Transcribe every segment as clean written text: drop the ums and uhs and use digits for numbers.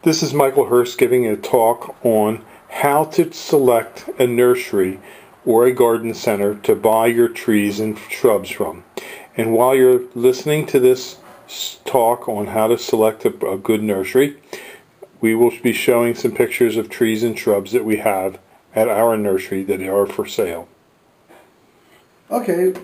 This is Michael Hurst giving a talk on how to select a nursery or a garden center to buy your trees and shrubs from. And while you're listening to this talk on how to select a good nursery, we will be showing some pictures of trees and shrubs that we have at our nursery that are for sale. Okay,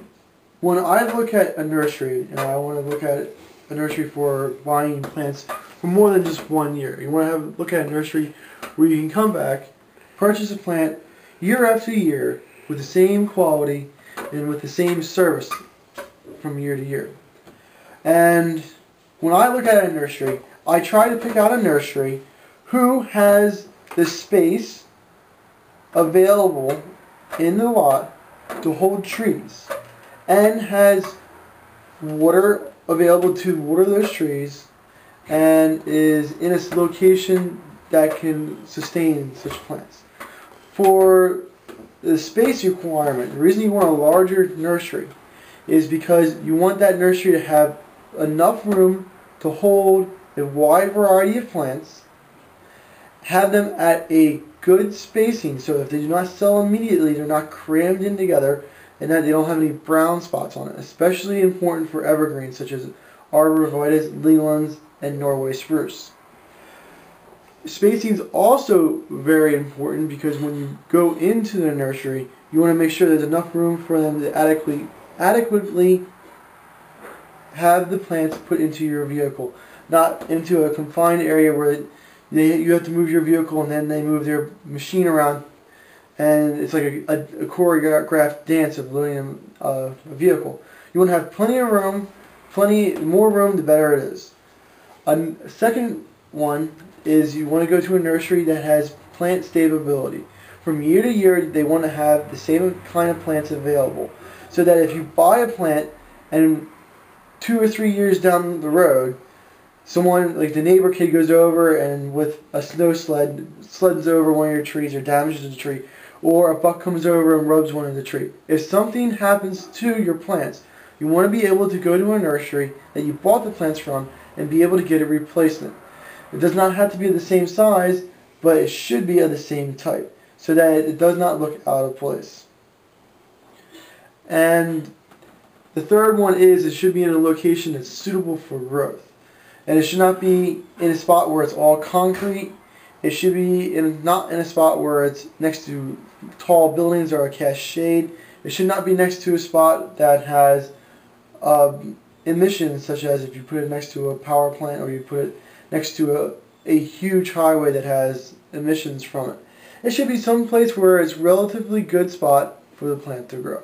when I look at a nursery, and I want to look at a nursery for buying plants for more than just 1 year. You want to look at a nursery where you can come back, purchase a plant year after year with the same quality and with the same service from year to year. And when I look at a nursery, I try to pick out a nursery who has the space available in the lot to hold trees and has water available to water those trees and is in a location that can sustain such plants. For the space requirement, the reason you want a larger nursery is because you want that nursery to have enough room to hold a wide variety of plants, have them at a good spacing so that if they do not sell immediately, they're not crammed in together, and that they don't have any brown spots on it. Especially important for evergreens such as arborvitaes, lelands, and Norway spruce. Spacing is also very important because when you go into the nursery, you want to make sure there's enough room for them to adequately have the plants put into your vehicle, not into a confined area where you have to move your vehicle and then they move their machine around, and it's like a choreographed dance of loading a vehicle. You want to have plenty of room, more room the better it is. A second one is you want to go to a nursery that has plant stability. From year to year, they want to have the same kind of plants available, so that if you buy a plant and 2 or 3 years down the road, someone, like the neighbor kid, goes over and with a snow sled sleds over one of your trees or damages the tree, or a buck comes over and rubs one of the tree. If something happens to your plants, you want to be able to go to a nursery that you bought the plants from and be able to get a replacement. It does not have to be the same size, but it should be of the same type, so that it does not look out of place. And the third one is it should be in a location that's suitable for growth. And it should not be in a spot where it's all concrete. It should be not in a spot where it's next to tall buildings or a cast shade. It should not be next to a spot that has emissions, such as if you put it next to a power plant or you put it next to a huge highway that has emissions from it. It should be someplace where it's a relatively good spot for the plant to grow.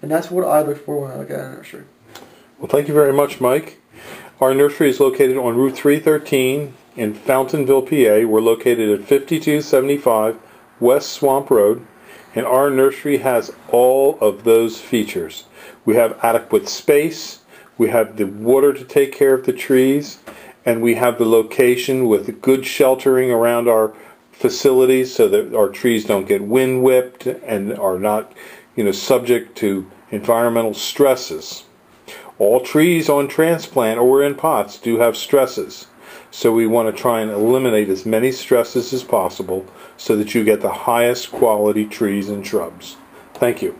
And that's what I look for when I look at a nursery. Well, thank you very much, Mike. Our nursery is located on Route 313 in Fountainville, PA. We're located at 5275 West Swamp Road, and our nursery has all of those features. We have adequate space, we have the water to take care of the trees, and we have the location with good sheltering around our facilities so that our trees don't get wind whipped and are not, subject to environmental stresses. All trees on transplant or in pots do have stresses, so we want to try and eliminate as many stresses as possible so that you get the highest quality trees and shrubs. Thank you.